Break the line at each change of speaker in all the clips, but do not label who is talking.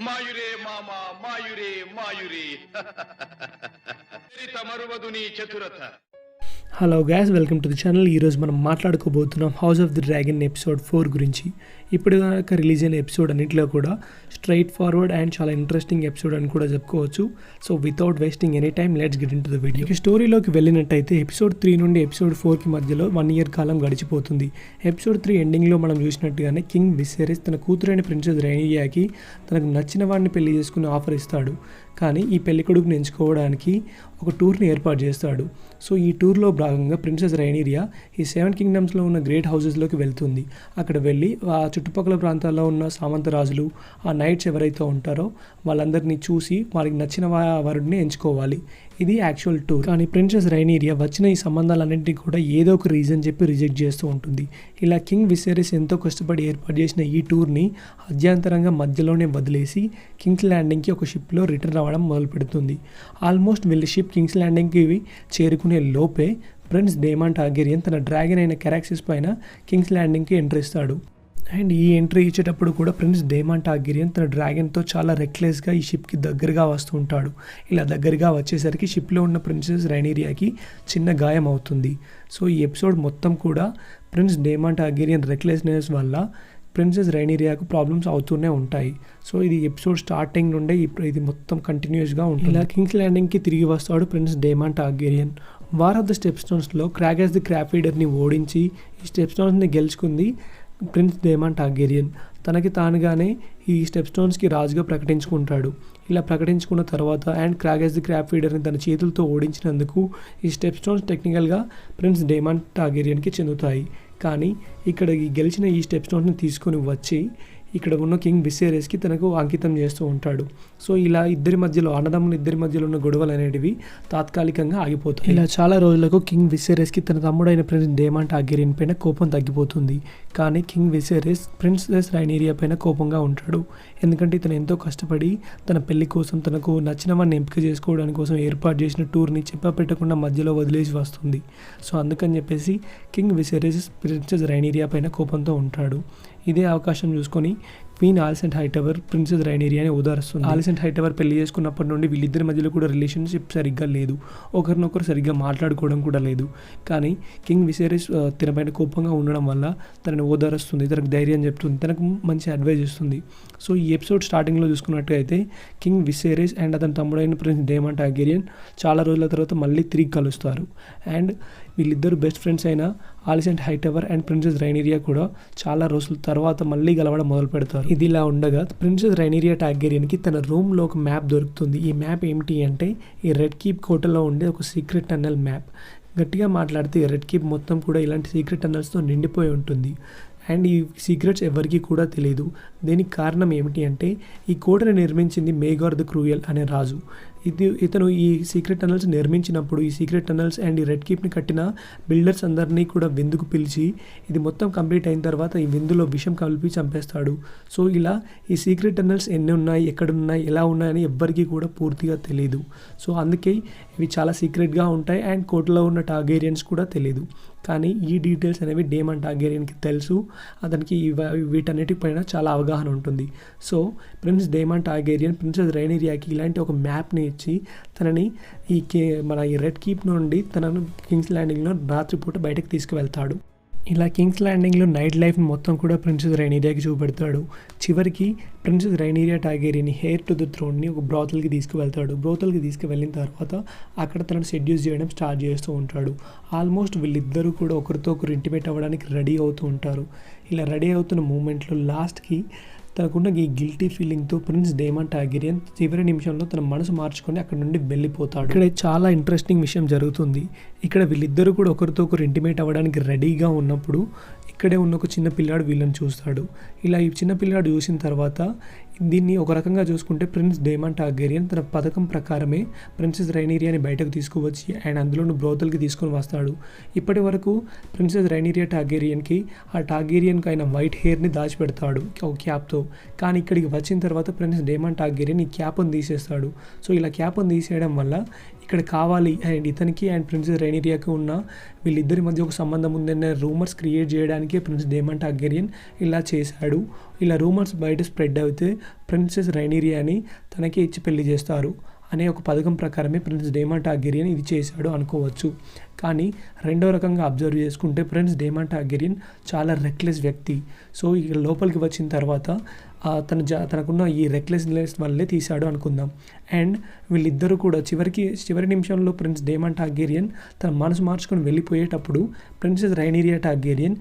మాయురే మామ మాయురే మాయురే చరిత మరువదు నీ చతురత.
Hello guys, welcome to the channel. ఈరోజు మనం మాట్లాడుకోబోతున్నాం House of the Dragon episode 4 గురించి. ఇప్పుడు దాకా రిలీజ్ అయిన ఎపిసోడ్ అన్నింటిలో కూడా స్ట్రైట్ ఫార్వర్డ్ అండ్ చాలా ఇంట్రెస్టింగ్ ఎపిసోడ్ అని కూడా చెప్పుకోవచ్చు. So without wasting any time let's get in to the video. స్టోరీలోకి వెళ్ళినట్టయితే ఎపిసోడ్ 3 నుండి ఎపిసోడ్ 4కి మధ్యలో 1 year కాలం గడిచిపోతుంది. ఎపిసోడ్ 3 ఎండింగ్లో మనం చూసినట్టుగానే కింగ్ విసేరిస్ తన కూతురైన ప్రిన్సెస్ రైనియాకి తనకు నచ్చిన వాడిని పెళ్లి చేసుకుని ఆఫర్ ఇస్తాడు. కానీ ఈ పెళ్లి కొడుకుని ఎంచుకోవడానికి ఒక టూర్ని ఏర్పాటు చేస్తాడు. సో ఈ టూర్లో భాగంగా ప్రిన్సెస్ రైనీరియా ఈ 7 kingdomsలో ఉన్న గ్రేట్ హౌసెస్లోకి వెళ్తుంది. అక్కడ వెళ్ళి ఆ చుట్టుపక్కల ప్రాంతాల్లో ఉన్న సామంతరాజులు, ఆ నైట్స్ ఎవరైతే ఉంటారో వాళ్ళందరినీ చూసి వారికి నచ్చిన వరుడిని ఎంచుకోవాలి. ఇది యాక్చువల్ టూర్. కానీ ప్రిన్సెస్ రైనీరియా వచ్చిన ఈ సంబంధాలన్నింటినీ కూడా ఏదో ఒక రీజన్ చెప్పి రిజెక్ట్ చేస్తూ ఉంటుంది. ఇలా కింగ్ విసేరిస్ ఎంతో కష్టపడి ఏర్పాటు చేసిన ఈ టూర్ని అధ్యంతరంగా మధ్యలోనే వదిలేసి కింగ్స్ ల్యాండింగ్కి ఒక షిప్లో రిటర్న్ అవ్వడం మొదలు పెడుతుంది. ఆల్మోస్ట్ వీళ్ళ షిప్ కింగ్స్ ల్యాండింగ్కి చేరుకునే లోపే ప్రిన్స్ డేమాన్ టార్గెరియన్ తన డ్రాగన్ అయిన కెరాక్సిస్ పైన కింగ్స్ ల్యాండింగ్కి ఎంట్రీ ఇస్తాడు. అండ్ ఈ ఎంట్రీ ఇచ్చేటప్పుడు కూడా ప్రిన్స్ డేమాన్ టార్గెరియన్ తన డ్రాగన్తో చాలా రెక్లెస్గా ఈ షిప్కి దగ్గరగా వస్తూ ఉంటాడు. ఇలా దగ్గరగా వచ్చేసరికి షిప్లో ఉన్న ప్రిన్సెస్ రైనీరియాకి చిన్న గాయం అవుతుంది. సో ఈ ఎపిసోడ్ మొత్తం కూడా ప్రిన్స్ డేమాన్ టార్గెరియన్ రెక్లెస్నెస్ వల్ల ప్రిన్సెస్ రైనీరియాకు ప్రాబ్లమ్స్ అవుతూనే ఉంటాయి. సో ఇది ఎపిసోడ్ స్టార్టింగ్ నుండే ఇది మొత్తం కంటిన్యూస్గా ఉంటుంది. ఇలా కింగ్స్ ల్యాండింగ్కి తిరిగి వస్తాడు prince Daemon Targaryen. War of the step స్టోన్స్లో క్రాగస్ ది క్రాప్ ఫీడర్ని ఓడించి ఈ స్టెప్ స్టోన్స్ని గెలుచుకుంది ప్రిన్స్ డేమాన్ టార్గెరియన్. తనకి తానుగానే ఈ స్టెప్ స్టోన్స్కి రాజుగా ప్రకటించుకుంటాడు. ఇలా ప్రకటించుకున్న తర్వాత అండ్ క్రాగస్ ది క్రాప్ ఫీడర్ని తన చేతులతో ఓడించినందుకు ఈ స్టెప్ స్టోన్స్ టెక్నికల్గా ప్రిన్స్ డేమాన్ టార్గెరియన్కి చెందుతాయి. కానీ ఇక్కడ ఈ గెలిచిన ఈ స్టెప్ స్టోన్స్ని తీసుకొని వచ్చి ఇక్కడ ఉన్న కింగ్ విసేరిస్కి తనకు అంకితం చేస్తూ ఉంటాడు. సో ఇలా ఇద్దరి మధ్యలో అన్నదమ్ముల ఇద్దరి మధ్యలో ఉన్న గొడవలు అనేటివి తాత్కాలికంగా ఆగిపోతాయి. ఇలా చాలా రోజులకు కింగ్ విసేరిస్కి తన తమ్ముడైన ప్రిన్స్ డేమాన్ టార్గెరియన్ పైన కోపం తగ్గిపోతుంది. కానీ కింగ్ విసేరిస్ ప్రిన్సెస్ రైనీరియా పైన కోపంగా ఉంటాడు. ఎందుకంటే ఇతను ఎంతో కష్టపడి తన పెళ్లి కోసం తనకు నచ్చిన వాడిని ఎంపిక చేసుకోవడానికి కోసం ఏర్పాటు చేసిన టూర్ని చెప్పపెట్టకుండా మధ్యలో వదిలేసి వస్తుంది. సో అందుకని చెప్పేసి కింగ్ విసేరిస్ ప్రిన్సెస్ రైనీరియా పైన కోపంతో ఉంటాడు. ఇదే అవకాశం చూసుకొని క్వీన్ ఆలిసెంట్ హైటవర్ ప్రిన్సెస్ రైనీరియాని ఓదారుస్తుంది. ఆలిసెంట్ హైటవర్ పెళ్లి చేసుకున్నప్పటి నుండి వీళ్ళిద్దరి మధ్యలో కూడా రిలేషన్షిప్ సరిగ్గా లేదు. ఒకరినొకరు సరిగ్గా మాట్లాడుకోవడం కూడా లేదు. కానీ కింగ్ విసేరిస్ తనపైన కోపంగా ఉండడం వల్ల తనని ఓదారుస్తుంది, తనకు ధైర్యం చెప్తుంది, తనకు మంచి అడ్వైజ్ ఇస్తుంది. సో ఈ ఎపిసోడ్ స్టార్టింగ్లో చూసుకున్నట్టయితే కింగ్ విసేరిస్ అండ్ అతని తమ్ముడైన ప్రిన్స్ డేమాన్ టార్గెరియన్ చాలా రోజుల తర్వాత మళ్ళీ తిరిగి కలుస్తారు. అండ్ వీళ్ళిద్దరు బెస్ట్ ఫ్రెండ్స్ అయిన ఆలిసెంట్ హైటవర్ అండ్ ప్రిన్సెస్ రైనీరియా కూడా చాలా రోజుల తర్వాత మళ్ళీ గెలవడం మొదలు పెడతారు. ఇది ఇలా ఉండగా ప్రిన్సెస్ రైనీరియా టార్గెరియన్కి తన రూమ్లో ఒక మ్యాప్ దొరుకుతుంది. ఈ మ్యాప్ ఏమిటి అంటే ఈ రెడ్ కీప్ కోటలో ఉండే ఒక సీక్రెట్ టన్నెల్ మ్యాప్. గట్టిగా మాట్లాడితే ఈ రెడ్ కీప్ మొత్తం కూడా ఇలాంటి సీక్రెట్ టన్నెల్స్తో నిండిపోయి ఉంటుంది. అండ్ ఈ సీక్రెట్స్ ఎవరికీ కూడా తెలియదు. దీనికి కారణం ఏమిటి అంటే ఈ కోటను నిర్మించింది మేగార్ ద క్రూయల్ అనే రాజు. ఇతను ఈ సీక్రెట్ టనల్స్ నిర్మించినప్పుడు ఈ సీక్రెట్ టనల్స్ అండ్ ఈ రెడ్ కీప్ని కట్టిన బిల్డర్స్ అందరినీ కూడా విందుకు పిలిచి ఇది మొత్తం కంప్లీట్ అయిన తర్వాత ఈ విందులో విషం కలిపి చంపేస్తాడు. సో ఇలా ఈ సీక్రెట్ టనల్స్ ఎన్ని ఉన్నాయి, ఎక్కడున్నాయి, ఎలా ఉన్నాయని ఎవ్వరికీ కూడా పూర్తిగా తెలియదు. సో అందుకే ఇవి చాలా సీక్రెట్గా ఉంటాయి అండ్ కోటలో ఉన్న టార్గెరియన్స్ కూడా తెలియదు. కానీ ఈ డీటెయిల్స్ అనేవి డేమాన్ టార్గెరియన్కి తెలుసు. అతనికి వీటన్నిటిపైన చాలా అవగాహన ఉంటుంది. సో ప్రిన్స్ డేమాన్ టార్గెరియన్ ప్రిన్సెస్ రైనీరియాకి ఇలాంటి ఒక మ్యాప్ని ఇచ్చి తనని మన ఈ రెడ్ కీప్ నుండి తనను కింగ్స్ ల్యాండింగ్లో రాత్రిపూట బయటకు తీసుకువెళ్తాడు. ఇలా కింగ్స్ ల్యాండింగ్లో నైట్ లైఫ్ మొత్తం కూడా ప్రిన్సెస్ రైనీరియాకి చూపెడతాడు. చివరికి ప్రిన్సెస్ రైనీరియా టార్గెరియన్ హెయిర్ టు ద థ్రోన్ని ఒక బ్రోతల్కి తీసుకువెళ్తాడు. బ్రోతల్కి తీసుకువెళ్ళిన తర్వాత అక్కడ తనను సెడ్యూస్ చేయడం స్టార్ట్ చేస్తూ ఉంటాడు. ఆల్మోస్ట్ వీళ్ళిద్దరూ కూడా ఒకరితో ఒకరు ఇంటిమేట్ అవ్వడానికి రెడీ అవుతూ ఉంటారు. ఇలా రెడీ అవుతున్న మూమెంట్లో లాస్ట్కి తనకున్న ఈ గిల్టీ ఫీలింగ్తో ప్రిన్స్ డేమాన్ టార్గెరియన్ చివరి నిమిషంలో తన మనసు మార్చుకొని అక్కడ నుండి వెళ్ళిపోతాడు. ఇక్కడ చాలా ఇంట్రెస్టింగ్ విషయం జరుగుతుంది. ఇక్కడ వీళ్ళిద్దరూ కూడా ఒకరితో ఒకరు ఇంటిమేట్ అవ్వడానికి రెడీగా ఉన్నప్పుడు ఇక్కడే ఉన్న ఒక చిన్న పిల్లాడు వీళ్ళని చూస్తాడు. ఇలా ఈ చిన్న పిల్లాడు చూసిన తర్వాత దీన్ని ఒక రకంగా చూసుకుంటే ప్రిన్స్ డేమాన్ టార్గెరియన్ తన పథకం ప్రకారమే ప్రిన్సెస్ రైనీరియాని బయటకు తీసుకువచ్చి ఆయన అందులోని బ్రోతల్కి తీసుకొని వస్తాడు. ఇప్పటి వరకు ప్రిన్సెస్ రైనీరియా టార్గెరియన్కి ఆ టార్గెరియన్కి ఆయన వైట్ హెయిర్ని దాచిపెడతాడు ఒక క్యాప్తో. కానీ ఇక్కడికి వచ్చిన తర్వాత ప్రిన్స్ డేమాన్ టార్గెరియన్ ఈ క్యాప్ని తీసేస్తాడు. సో ఇలా క్యాప్ని తీసేయడం వల్ల ఇక్కడ కావాలి అండ్ ఇతనికి అండ్ ప్రిన్సెస్ రైనీరియాకి ఉన్న వీళ్ళిద్దరి మధ్య ఒక సంబంధం ఉందనే రూమర్స్ క్రియేట్ చేయడానికే ప్రిన్స్ డేమాన్ టార్గెరియన్ ఇలా చేశాడు. ఇలా రూమర్స్ బయట స్ప్రెడ్ అయితే ప్రిన్సెస్ రైనీరియాని తనకే ఇచ్చి పెళ్లి చేస్తారు అనే ఒక పథకం ప్రకారమే ప్రిన్స్ డేమన్ టార్గెరియన్ ఇది చేశాడు అనుకోవచ్చు. కానీ రెండో రకంగా అబ్జర్వ్ చేసుకుంటే ప్రిన్స్ డేమన్ టార్గెరియన్ చాలా రెక్లెస్ వ్యక్తి. సో ఇక లోపలికి వచ్చిన తర్వాత తనకున్న ఈ రెక్లెస్నెస్ వల్లే తీశాడు అనుకుందాం. అండ్ వీళ్ళిద్దరూ కూడా చివరి నిమిషంలో ప్రిన్స్ డేమన్ టార్గెరియన్ తన మనసు మార్చుకొని వెళ్ళిపోయేటప్పుడు ప్రిన్సెస్ రైనీరియా టార్గెరియన్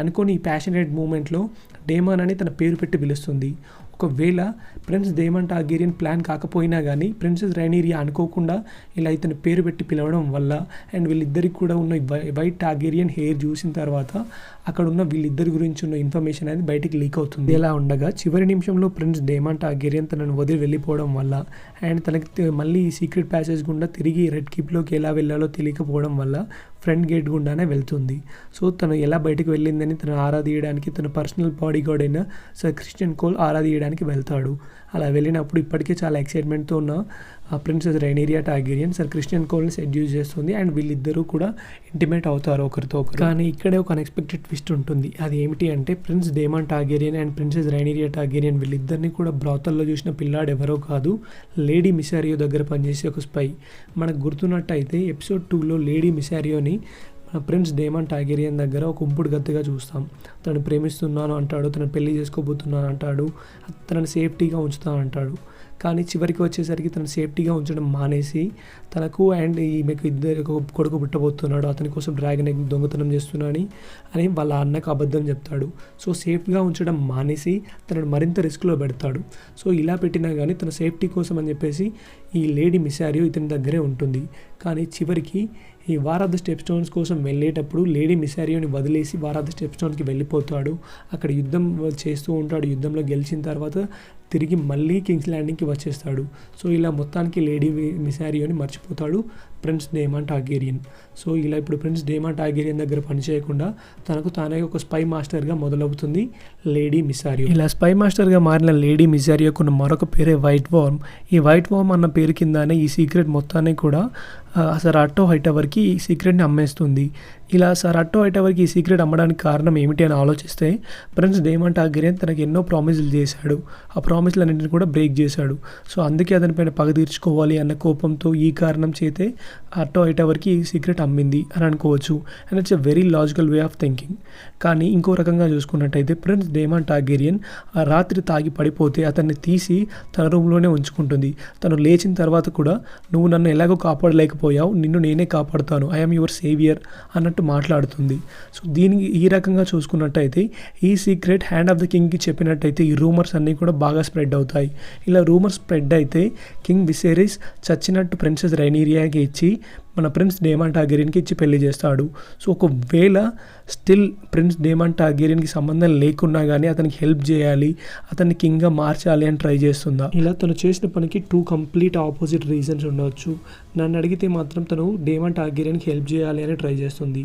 అనుకోని ఈ ప్యాషనేట్ మూమెంట్లో డేమన్ అని తన పేరు పెట్టి పిలుస్తుంది. ఒకవేళ ప్రిన్స్ డేమన్ టార్గెరియన్ ప్లాన్ కాకపోయినా కానీ ప్రిన్సెస్ రైనీరియా అనుకోకుండా ఇలా ఇతని పేరు పెట్టి పిలవడం వల్ల అండ్ వీళ్ళిద్దరికి కూడా ఉన్న వైట్ టార్గెరియన్ హెయిర్ చూసిన తర్వాత అక్కడ ఉన్న వీళ్ళిద్దరి గురించి ఉన్న ఇన్ఫర్మేషన్ అనేది బయటికి లీక్ అవుతుంది. ఇలా ఉండగా చివరి నిమిషంలో ప్రిన్స్ డేమన్ టార్గెరియన్ తనను వదిలి వెళ్ళిపోవడం వల్ల అండ్ తనకి మళ్ళీ ఈ సీక్రెట్ ప్యాసేజ్ గుండా తిరిగి రెడ్ కీప్లోకి ఎలా వెళ్ళాలో తెలియకపోవడం వల్ల ఫ్రంట్ గేట్ గుండానే వెళ్తుంది. సో తను ఎలా బయటకు వెళ్ళిందని తను ఆరాధీయడానికి తన పర్సనల్ బాడీ గార్డ్ అయిన సర్ క్రిస్టియన్ కోల్ ఆరాధీయడానికి వెళ్తాడు. అలా వెళ్ళినప్పుడు ఇప్పటికే చాలా ఎక్సైట్మెంట్తో ఉన్న ప్రిన్సెస్ రైనీరియా టార్గెరియన్ సర్ క్రిస్టియన్ కోల్ని సెడ్యూస్ చేస్తుంది అండ్ వీళ్ళిద్దరూ కూడా ఇంటిమేట్ అవుతారు ఒకరితో ఒకరు. కానీ ఇక్కడే ఒక అన్ఎక్స్పెక్టెడ్ ట్విస్ట్ ఉంటుంది. అది ఏమిటి అంటే ప్రిన్స్ డేమన్ టార్గెరియన్ అండ్ ప్రిన్సెస్ రైనీరియా టార్గెరియన్ వీళ్ళిద్దరిని కూడా బ్రాతల్లో చూసిన పిల్లాడు ఎవరో కాదు, లేడీ మిసారియో దగ్గర పనిచేసే ఒక స్పై. మనకు గుర్తున్నట్టయితే ఎపిసోడ్ 2లో లేడీ మిసారియోని ప్రిన్స్ డేమన్ టార్గెరియన్ దగ్గర ఒక ఉంపుడు గద్దెగా చూస్తాం. తను ప్రేమిస్తున్నాను అంటాడు, తను పెళ్లి చేసుకోబోతున్నాను అంటాడు, తనని సేఫ్టీగా ఉంచుతాను అంటాడు. కానీ చివరికి వచ్చేసరికి తను సేఫ్టీగా ఉంచడం మానేసి తనకు అండ్ ఈమెకు ఇద్దరు కొడుకు పుట్టబోతున్నాడు, అతని కోసం డ్రాగన్ ఎగ్ దొంగతనం చేస్తున్నాను అని వాళ్ళ అన్నకు అబద్ధం చెప్తాడు. సో సేఫ్గా ఉంచడం మానేసి తనను మరింత రిస్క్లో పెడతాడు. సో ఇలా పెట్టినా కానీ తన సేఫ్టీ కోసం అని చెప్పేసి ఈ లేడీ మిసారియో ఇతని దగ్గరే ఉంటుంది. కానీ చివరికి ఈ war of the step stones కోసం వెళ్ళేటప్పుడు లేడీ మిసారియోని వదిలేసి వార్ ఆఫ్ ద స్టెప్ స్టోన్స్కి వెళ్ళిపోతాడు. అక్కడ యుద్ధం చేస్తూ ఉంటాడు. యుద్ధంలో గెలిచిన తర్వాత తిరిగి మళ్ళీ కింగ్స్ ల్యాండింగ్కి వచ్చేస్తాడు. సో ఇలా మొత్తానికి లేడీ మిసారియోని మర్చిపోతాడు ప్రిన్స్ డేమన్ టార్గెరియన్. సో ఇలా ఇప్పుడు ప్రిన్స్ డేమన్ టార్గెరియన్ దగ్గర పనిచేయకుండా తనకు తానే ఒక స్పై మాస్టర్గా మొదలవుతుంది లేడీ మిసారియో. ఇలా స్పై మాస్టర్గా మారిన లేడీ మిసారియోకున్న మరొక పేరే వైట్ వార్మ్. ఈ వైట్ వార్మ్ అన్న పేరు కిందనే ఈ సీక్రెట్ మొత్తాన్ని కూడా సర్ అట్టో హైటవర్కి ఈ సీక్రెట్ని అమ్మేస్తుంది. ఇలా సర్ అట్టో హైటవర్కి ఈ సీక్రెట్ అమ్మడానికి కారణం ఏమిటి అని ఆలోచిస్తే ప్రిన్స్ డేమన్ టార్గెరియన్ తనకు ఎన్నో ప్రామిసులు చేశాడు. ఆ ప్రామిసులన్నింటిని కూడా బ్రేక్ చేశాడు. సో అందుకే అతనిపైన పగ తీర్చుకోవాలి అన్న కోపంతో ఈ కారణం చేతే అట్టో హైటవర్కి ఈ సీక్రెట్ అమ్మింది అని అనుకోవచ్చు. And it's a very logical way of thinking. కానీ ఇంకో రకంగా చూసుకున్నట్టయితే ప్రిన్స్ డేమన్ టార్గెరియన్ ఆ రాత్రి తాగి పడిపోతే అతన్ని తీసి తన రూమ్లోనే ఉంచుకుంటుంది. తను లేచిన తర్వాత కూడా నువ్వు నన్ను ఎలాగో కాపాడలేకపోయావు, నిన్ను నేనే కాపాడుతాను, ఐఎమ్ యువర్ సేవియర్ అన్నట్టు మాట్లాడుతుంది. సో దీనికి ఈ రకంగా చూసుకున్నట్టయితే ఈ సీక్రెట్ హ్యాండ్ ఆఫ్ ద కింగ్కి చెప్పినట్టయితే ఈ రూమర్స్ అన్నీ కూడా బాగా స్ప్రెడ్ అవుతాయి. ఇలా రూమర్స్ స్ప్రెడ్ అయితే కింగ్ విసేరిస్ చచ్చినట్టు ప్రిన్సెస్ రైనీరియాకి ఇచ్చి మన ప్రిన్స్ డేమన్ టార్గెరియన్కి ఇచ్చి పెళ్లి చేస్తాడు. సో ఒకవేళ స్టిల్ ప్రిన్స్ డేమన్ టార్గెరియన్కి సంబంధం లేకున్నా కానీ అతనికి హెల్ప్ చేయాలి, అతన్ని కింగ్గా మార్చాలి అని ట్రై చేస్తుందా? ఇలా తను చేసిన పనికి 2 కంప్లీట్ ఆపోజిట్ రీజన్స్ ఉండవచ్చు. నన్ను అడిగితే మాత్రం తను డేమన్ టార్గెరియన్కి హెల్ప్ చేయాలి అని ట్రై చేస్తుంది.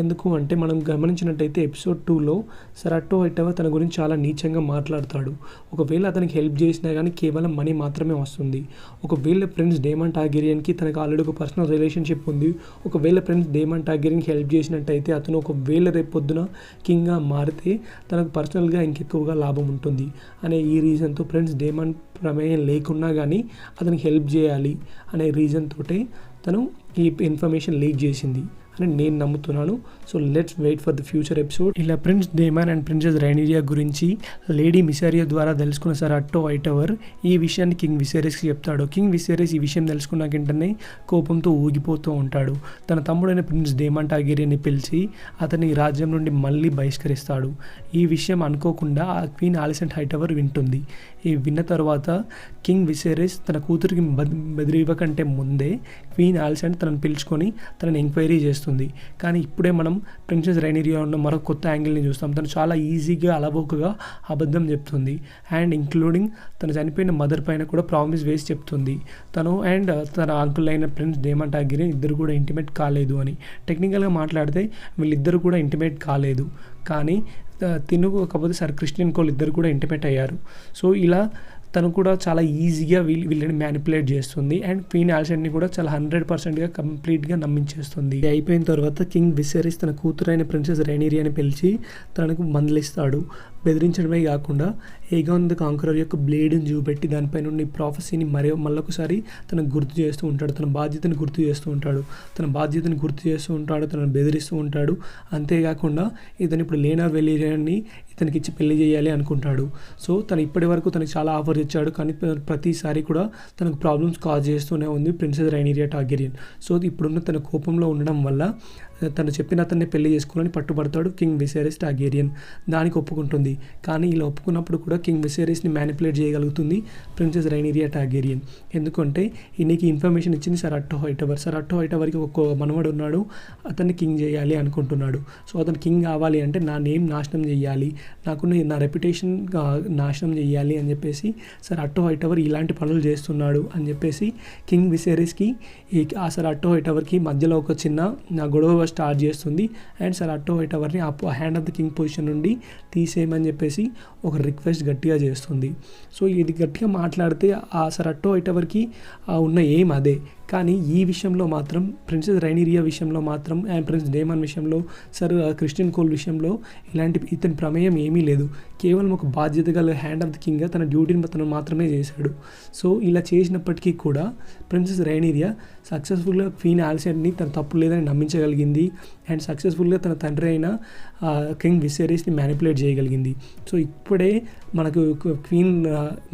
ఎందుకు అంటే మనం గమనించినట్టయితే ఎపిసోడ్ 2లో సర్ అట్టో హైటవర్ తన గురించి చాలా నీచంగా మాట్లాడతాడు. ఒకవేళ అతనికి హెల్ప్ చేసినా కానీ కేవలం మనీ మాత్రమే వస్తుంది. ఒకవేళ ప్రిన్స్ డేమన్ టార్గెరియన్కి తనకు ఆల్రెడీ ఒక పర్సనల్ రిలేషన్షిప్ ఉంది. ఒకవేళ ప్రిన్స్ డేమన్ టార్గెరియన్కి హెల్ప్ చేసినట్టయితే అతను ఒకవేళ రేపు పొద్దున కింగ్గా మారితే తనకు పర్సనల్గా ఇంకెక్కువగా లాభం ఉంటుంది అనే ఈ రీజన్తో ప్రిన్స్ డేమన్ ప్రమేయం లేకున్నా కానీ అతనికి హెల్ప్ చేయాలి అనే రీజన్ తోటే తను ఈ ఇన్ఫర్మేషన్ లీక్ చేసింది అని నేను నమ్ముతున్నాను. So let's wait for the future episode. ఇలా prince Daemon and princess Rhaenyra గురించి లేడీ మిసారియో ద్వారా తెలుసుకున్న సర్ అట్టో హైటవర్ ఈ విషయాన్ని కింగ్ విసేరిస్కి చెప్తాడు. కింగ్ విసేరిస్ ఈ విషయం తెలుసుకున్నాక వెంటనే కోపంతో ఊగిపోతూ ఉంటాడు. తన తమ్ముడైన ప్రిన్స్ డేమన్ టార్గెరియన్ని పిలిచి అతని రాజ్యం నుండి మళ్ళీ బహిష్కరిస్తాడు. ఈ విషయం అనుకోకుండా ఆ క్వీన్ ఆలిసెంట్ హైటవర్ వింటుంది. ఈ విన్న తర్వాత కింగ్ విసేరిస్ తన కూతురికి బెదిరివ్వకంటే ముందే క్వీన్ ఆలిసెంట్ తనను పిలుచుకొని తనని ఎంక్వైరీ చేస్తుంది. కానీ ఇప్పుడే మనం ప్రిన్సెస్ రైనీరియా ఉన్న మరొక కొత్త యాంగిల్ని చూస్తాం. తను చాలా ఈజీగా అలవోకగా అబద్ధం చెప్తుంది అండ్ ఇంక్లూడింగ్ తన చనిపోయిన మదర్ పైన కూడా ప్రామిస్ వేసి చెప్తుంది. తను అండ్ తన అంకుల్ అయిన ప్రిన్స్ డేమన్ టార్గెరియన్ ఇద్దరు కూడా ఇంటిమేట్ కాలేదు అని. టెక్నికల్గా మాట్లాడితే వీళ్ళిద్దరు కూడా ఇంటిమేట్ కాలేదు, కానీ కాకపోతే సర్ క్రిస్టియన్ కోల్ ఇద్దరు కూడా ఇంటిమేట్ అయ్యారు. సో ఇలా తను కూడా చాలా ఈజీగా వీళ్ళని మ్యానిపులేట్ చేస్తుంది. అండ్ క్వీన్ ఆల్సెండ్ని కూడా చాలా 100%గా కంప్లీట్గా నమ్మించేస్తుంది. ఇది అయిపోయిన తర్వాత కింగ్ విసెరిస్ తన కూతురైన ప్రిన్సెస్ రైనీరియాని పిలిచి తనకు మందలిస్తాడు. బెదిరించడమే కాకుండా ఏగాన్ ద కాంకరర్ యొక్క బ్లేడ్ని చూపెట్టి దానిపై నుండి ప్రాఫెసీని మళ్ళొకసారి తనకు గుర్తు చేస్తూ ఉంటాడు. తన బాధ్యతను గుర్తు చేస్తూ ఉంటాడు. తనను బెదిరిస్తూ ఉంటాడు. అంతేకాకుండా ఇతను ఇప్పుడు లేనర్ వెలీరియాని ఇతనికి ఇచ్చి పెళ్లి చేయాలి అనుకుంటాడు. సో తను ఇప్పటి వరకు తనకి చాలా ఆఫర్స్ ఇచ్చాడు, కానీ ప్రతిసారి కూడా తనకు ప్రాబ్లమ్స్ కాజ్ చేస్తూనే ఉంది ప్రిన్సెస్ రైనీరియా టార్గెరియన్. సో ఇప్పుడున్న తన కోపంలో ఉండడం వల్ల తను చెప్పిన అతన్ని పెళ్లి చేసుకోవాలని పట్టుబడతాడు కింగ్ విసెరిస్ టార్గెరియన్. దానికి ఒప్పుకుంటుంది. కానీ ఇలా ఒప్పుకున్నప్పుడు కూడా కింగ్ విసెరిస్ని మ్యానిపులేట్ చేయగలుగుతుంది ప్రిన్సెస్ రైనీరియా టార్గెరియన్. ఎందుకంటే ఈయనకి ఇన్ఫర్మేషన్ ఇచ్చింది సర్ అట్టో హైటవర్కి ఒక మనవడు ఉన్నాడు, అతన్ని కింగ్ చేయాలి అనుకుంటున్నాడు. సో అతను కింగ్ కావాలి అంటే నా నేమ్ నాశనం చేయాలి, నా రెప్యుటేషన్ నాశనం చేయాలి అని చెప్పేసి సర్ అట్టో హైటవర్ ఇలాంటి పనులు చేస్తున్నాడు అని చెప్పేసి కింగ్ విసెరిస్కి ఆ సర్ అట్టో హైటవర్కి మధ్యలో ఒక చిన్న గొడవ స్టార్ట్ చేస్తుంది. అండ్ సర్ అట్టో హైటవర్ని ఆ hand of the king position నుండి తీసేయమని చెప్పేసి ఒక రిక్వెస్ట్ గట్టిగా చేస్తుంది. సో ఇది గట్టిగా మాట్లాడితే ఆ సర్ అట్టో హైటవర్కి ఉన్న ఎయిమ్ అదే. కానీ ఈ విషయంలో మాత్రం ప్రిన్సెస్ రైనీరియా విషయంలో మాత్రం అండ్ ప్రిన్స్ డేమన్ విషయంలో సర్ క్రిస్టియన్ కోల్ విషయంలో ఇతని ప్రమేయం ఏమీ లేదు. కేవలం ఒక బాధ్యత గల హ్యాండ్ ఆఫ్ ద కింగ్గా తన డ్యూటీని తను మాత్రమే చేశాడు. సో ఇలా చేసినప్పటికీ కూడా ప్రిన్సెస్ రైనీరియా సక్సెస్ఫుల్గా క్వీన్ ఆల్సెండ్ని తన తప్పు లేదని నమ్మించగలిగింది. అండ్ సక్సెస్ఫుల్గా తన తండ్రి అయిన కింగ్ విసెరిస్ని మ్యానిపులేట్ చేయగలిగింది. సో ఇప్పుడే మనకు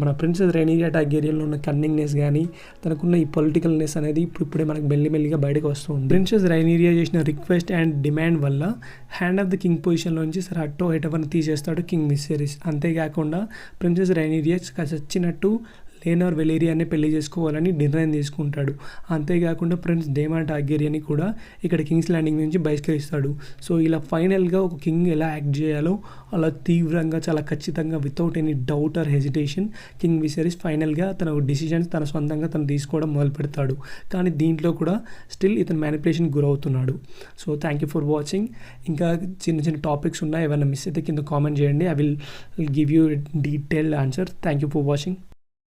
మన ప్రిన్సెస్ రైనీరియా టార్గెరియన్లో ఉన్న కన్నింగ్నెస్ కానీ తనకున్న ఈ పొలిటికల్నెస్ అనేది ఇప్పుడే మనకు మెల్లిమెల్లిగా బయటకు వస్తుంది. ప్రిన్సెస్ రైనీరియా చేసిన రిక్వెస్ట్ అండ్ డిమాండ్ వల్ల హ్యాండ్ ఆఫ్ ద కింగ్ పొజిషన్లోంచి సర్ అట్టో హైటవర్ని తీసేస్తాడు కింగ్ విసెరిస్. అంతేకాకుండా ప్రిన్సెస్ రైనీరియా చచ్చినట్టు లేనర్ వెలీరియాని పెళ్లి చేసుకోవాలని నిర్ణయం తీసుకుంటాడు. అంతేకాకుండా ప్రిన్స్ డేమన్ టార్గెరియన్ని కూడా ఇక్కడ కింగ్స్ ల్యాండింగ్ నుంచి బహిష్కరిస్తాడు. సో ఇలా ఫైనల్గా ఒక కింగ్ ఎలా యాక్ట్ చేయాలో అలా తీవ్రంగా చాలా ఖచ్చితంగా without any doubt or hesitation king Viserys ఫైనల్గా తన డిసిషన్స్ తన సొంతంగా తను తీసుకోవడం మొదలు పెడతాడు. కానీ దీంట్లో కూడా స్టిల్ ఇతను మ్యానిపులేషన్ గురవుతున్నాడు. So thank you for watching. ఇంకా చిన్న చిన్న టాపిక్స్ ఉన్నాయి, ఏమైనా మిస్ అయితే కింద కామెంట్ చేయండి. I will give you detailed answer. Thank you for watching.